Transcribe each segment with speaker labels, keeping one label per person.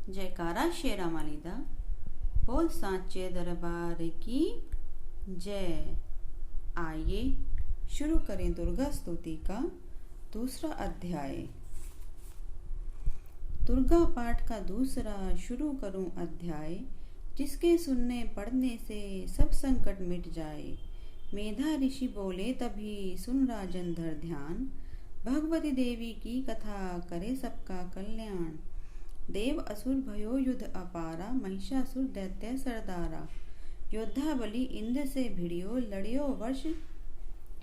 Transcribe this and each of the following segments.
Speaker 1: जयकारा शेरा वाली दा। बोल सांचे दरबार की जय। आइए शुरू करें दुर्गा स्तुति का दूसरा अध्याय। दुर्गा पाठ का दूसरा शुरू करूं अध्याय, जिसके सुनने पढ़ने से सब संकट मिट जाए। मेधा ऋषि बोले तभी सुन राजन धर ध्यान, भगवती देवी की कथा करे सबका कल्याण। देव असुर भयो युद्ध अपारा, महिषासुर दैत्य सरदारा। योद्धा बलि इंद्र से भिड़ियो, लड़ियो वर्ष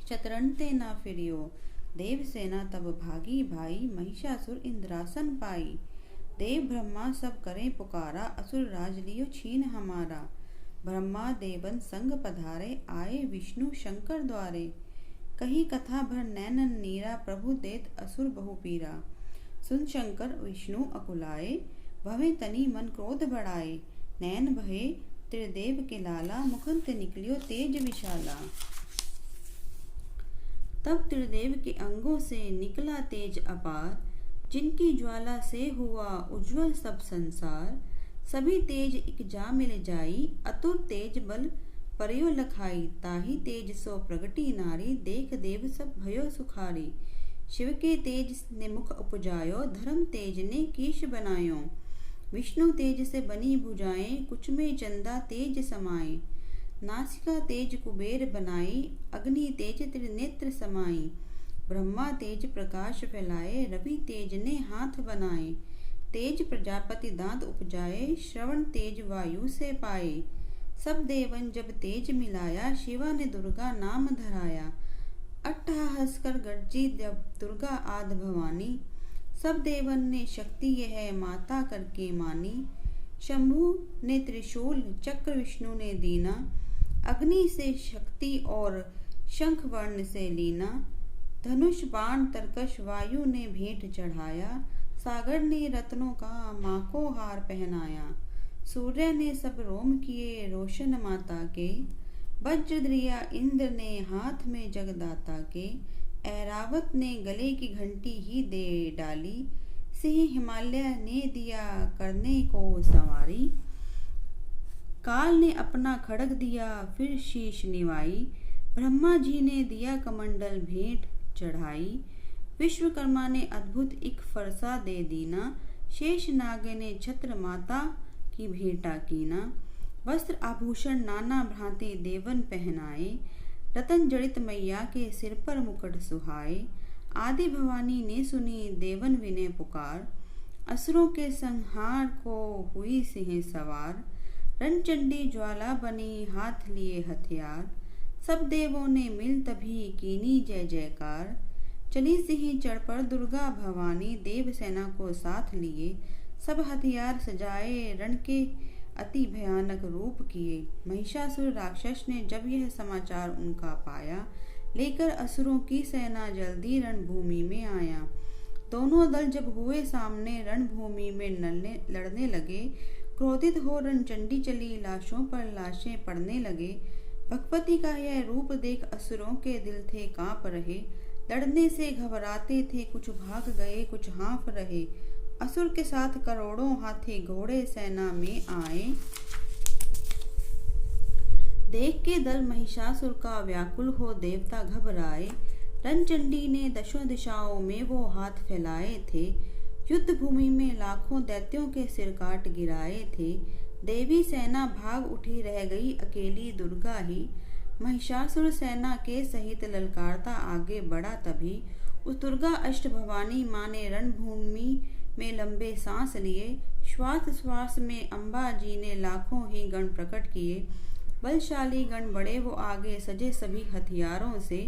Speaker 1: शतरन ते ना फिरियो। देव सेना तब भागी भाई, महिषासुर इंद्रासन पाई। देव ब्रह्मा सब करें पुकारा, असुर राज लियो छीन हमारा। ब्रह्मा देवन संग पधारे, आए विष्णु शंकर द्वारे। कही कथा भर नैनन नीरा, प्रभु देत असुर बहु पीरा। सुन शंकर विष्णु अकुलाए, भवे तनी मन क्रोध बढ़ाए। नैन भये त्रिदेव के लाला, मुखन ते निकलियो तेज विशाला। तब त्रिदेव के अंगों से निकला तेज अपार, जिनकी ज्वाला से हुआ उज्ज्वल सब संसार। सभी तेज एक जा मिल जाई, अतुर तेज बल परयो लखाई। ताही तेज सो प्रगटी नारी, देख देव सब भयो सुखारी। शिव के तेज ने मुख उपजायो, धर्म तेज ने कीश बनायो। विष्णु तेज से बनी भुजाएं, कुछ में चंदा तेज समाए। नासिका तेज कुबेर बनाई, अग्नि तेज त्रिनेत्र समाई। ब्रह्मा तेज प्रकाश फैलाए, रवि तेज ने हाथ बनाए। तेज प्रजापति दांत उपजाए, श्रवण तेज वायु से पाए। सब देवन जब तेज मिलाया, शिवा ने दुर्गा नाम धराया। अट्टहास कर गर्जी जब दुर्गा आद भवानी, सब देवन ने शक्ति यह माता करके मानी। शंभु ने त्रिशूल चक्र विष्णु ने दीना, अग्नि से शक्ति और शंख वर्ण से लीना। धनुष बाण तरकश वायु ने भेंट चढ़ाया, सागर ने रत्नों का माँ को हार पहनाया। सूर्य ने सब रोम किए रोशन माता के, वज्र दिया इंद्र ने हाथ में जगदाता के। ऐरावत ने गले की घंटी ही दे डाली, सिंह हिमालय ने दिया करने को संवारी। काल ने अपना खड़ग दिया फिर शीश निवाई, ब्रह्मा जी ने दिया कमंडल भेंट चढ़ाई। विश्वकर्मा ने अद्भुत एक फरसा दे दीना, शेष नाग ने छत्र माता की भेंटा कीना। वस्त्र आभूषण नाना भ्रांति देवन पहनाए, रतन जड़ित मैया के सिर पर मुकुट सुहाए। आदि भवानी ने सुनी देवन विनय पुकार, असुरों के संहार को हुई सिंह सवार। रणचंडी ज्वाला बनी हाथ लिए हथियार, सब देवों ने मिल तभी कीनी जय जयकार। चली सिंह चढ़ पर दुर्गा भवानी, देव सेना को साथ लिए। सब हथियार सजाए रण के अति भयानक रूप किए। महिषासुर राक्षस ने जब यह समाचार उनका पाया, लेकर असुरों की सेना जल्दी रणभूमि में आया। दोनों दल जब हुए सामने रणभूमि में लड़ने लगे, क्रोधित हो रणचंडी चली, लाशों पर लाशें पड़ने लगे। भगवती का यह रूप देख असुरों के दिल थे कांप रहे। लड़ने से घबराते थे, कुछ भाग गए कुछ हाँफ रहे। असुर के साथ करोड़ों हाथी घोड़े सेना में आए। देख के दल महिषासुर का व्याकुल हो देवता घबराए। रणचंडी ने दशों दिशाओं में वो हाथ फैलाए थे, युद्ध भूमि में लाखों दैत्यों के सिर काट गिराए थे। देवी सेना भाग उठी, रह गई अकेली दुर्गा ही। महिषासुर सेना के सहित ललकारता आगे बढ़ा तभी, उस दुर्गा अष्ट भवानी माँ ने रणभूमि में लंबे सांस लिए। श्वास श्वास में अम्बा जी ने लाखों ही गण प्रकट किए। बलशाली गण बड़े वो आगे सजे सभी हथियारों से।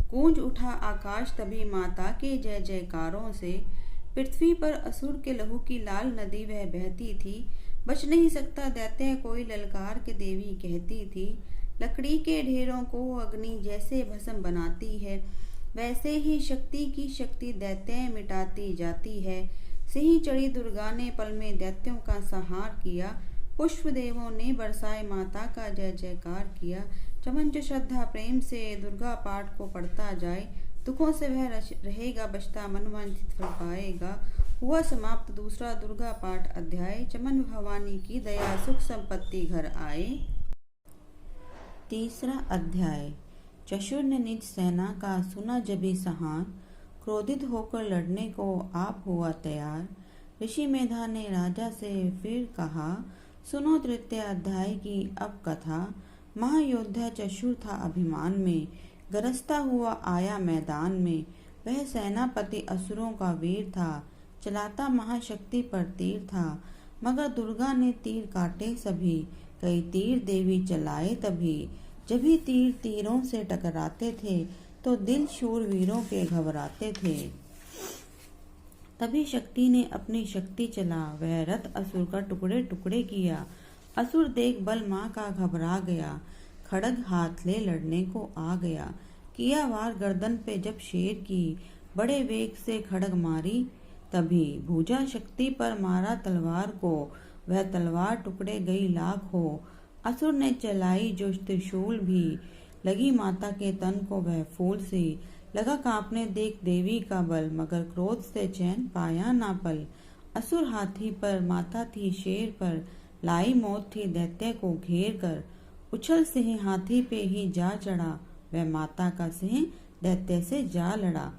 Speaker 1: गूंज उठा आकाश तभी माता के जय जयकारों से। पृथ्वी पर असुर के लहू की लाल नदी वह बहती थी, बच नहीं सकता दैत्य कोई ललकार के देवी कहती थी। लकड़ी के ढेरों को अग्नि जैसे भस्म बनाती है, वैसे ही शक्ति की शक्ति दैत्य मिटाती जाती है। सिंह चढ़ी दुर्गा ने पल में दैत्यों का संहार किया। पुष्प देवों ने बरसाए माता का जय जयकार किया। चमन श्रद्धा प्रेम से दुर्गा पाठ को पढ़ता जाए, दुखों से वह रहेगा बचता, मनवांछित फल पाएगा। हुआ समाप्त दूसरा दुर्गा पाठ अध्याय। चमन भवानी की दया सुख संपत्ति घर आए। तीसरा अध्याय। चशुर ने निज सेना का सुना जभी संहार, क्रोधित होकर लड़ने को आप हुआ तैयार। ऋषि मेधा ने राजा से फिर कहा, सुनो तृतीय अध्याय की अब कथा। महायोद्धा चशुर था अभिमान में, गरजता हुआ आया मैदान में। वह सेनापति असुरों का वीर था, चलाता महाशक्ति पर तीर था। मगर दुर्गा ने तीर काटे सभी, कई तीर देवी चलाए तभी। जब ही तीर तीरों से टकराते थे, तो दिल शूरवीरों के घबराते थे। तभी शक्ति ने अपनी शक्ति चला, वह रथ असुर का टुकड़े टुकड़े किया। असुर देख बल माँ का घबरा गया, खड़ग हाथ ले लड़ने को आ गया। किया वार गर्दन पे जब शेर की, बड़े वेग से खड़ग मारी तभी। भुजा शक्ति पर मारा तलवार को, वह तलवार टुकड़े गई लाख हो। असुर ने चलाई जो त्रिशूल भी, लगी माता के तन को वह फूल सी। लगा कांपने देख देवी का बल, मगर क्रोध से चैन पाया ना पल। असुर हाथी पर, माता थी शेर पर, लाई मौत थी दैत्य को घेर कर। उछल सिंह हाथी पे ही जा चढ़ा, वह माता का सिंह दैत्य से जा लड़ा।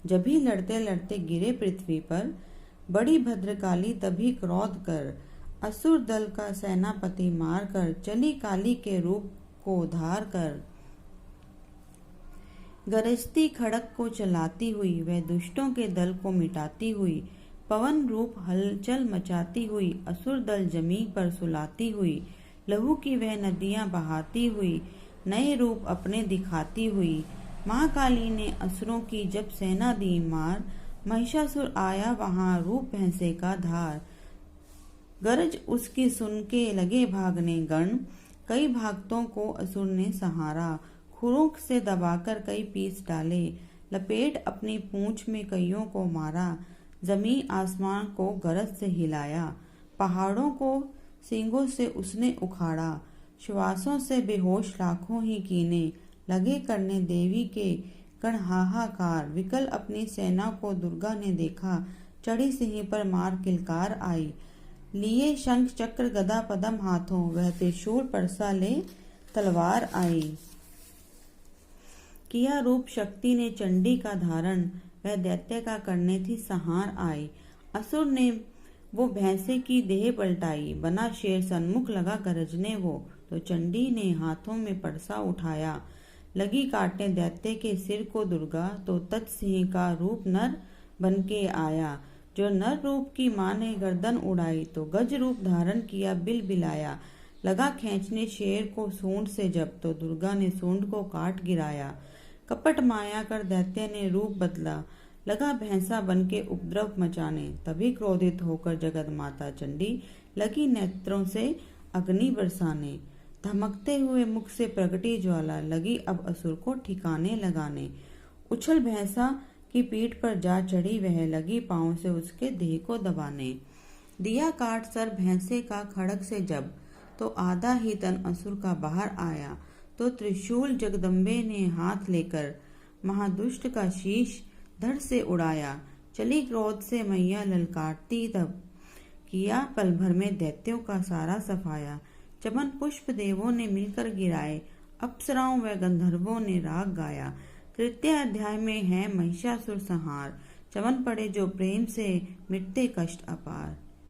Speaker 1: जब भी लड़ते लड़ते गिरे पृथ्वी पर, बड़ी भद्रकाली तभी क्रोध कर। असुर दल का सेनापति मार कर, चली काली के रूप को धार कर। गरजती खड़ग को चलाती हुई, वह दुष्टों के दल को मिटाती हुई। पवन रूप हलचल मचाती हुई, असुर दल जमीन पर सुलाती हुई। लहू की वह नदियां बहाती हुई, नए रूप अपने दिखाती हुई। महाकाली ने असुरों की जब सेना दी मार, महिषासुर आया वहां रूप भैंसे का धार। गरज उसकी सुन के लगे भागने गण, कई भागतों को असुर ने सहारा। खुरों से दबाकर कई पीस डाले, लपेट अपनी पूंछ में कईयों को मारा। जमीन आसमान को गरज से हिलाया, पहाड़ों को सींगों से उसने उखाड़ा। श्वासों से बेहोश लाखों ही कीने, लगे करने देवी के गण हाहाकार। विकल अपनी सेना को दुर्गा ने देखा, चढ़ी सिंह पर मार किलकार आई। लिए शंख चक्र गदा पदम हाथों, वह त्रिशूल परसा ले तलवार आई। किया रूप शक्ति ने चंडी का धारण, वह दैत्य का करने थी संहार आई। असुर ने वो भैंसे की देह पलटाई, बना शेर सन्मुख लगा गरजने वो। तो चंडी ने हाथों में परसा उठाया, लगी काटने दैत्य के सिर को दुर्गा। तो तत्सिंह का रूप नर बन के आया, जो नर रूप की माँ ने गर्दन उड़ाई। तो गज रूप धारण किया बिल बिलाया, लगा खींचने शेर को सूंड से जब। तो दुर्गा ने सूंड को काट गिराया, कपट माया कर दैत्य ने रूप बदला। लगा भैंसा बन के उपद्रव मचाने, तभी क्रोधित होकर जगत माता चंडी लगी नेत्रों से अग्नि बरसाने। धमकते हुए मुख से प्रगटी ज्वाला, लगी अब असुर को ठिकाने लगाने। उछल भैंसा की पीठ पर जा चढ़ी वह, लगी पांव से उसके देह को दबाने। दिया काट सर भैंसे का खड़ग से जब, तो आधा ही तन असुर का बाहर आया। तो त्रिशूल जगदम्बे ने हाथ लेकर, महादुष्ट का शीश धड़ से उड़ाया। चली क्रोध से मैया ललकारती तब, किया पल भर में दैत्यों का सारा सफाया। चमन पुष्प देवों ने मिलकर गिराए, अप्सराओं व गंधर्वों ने राग गाया। तृतीय अध्याय में है महिषासुर संहार, चमन पड़े जो प्रेम से मिटते कष्ट अपार।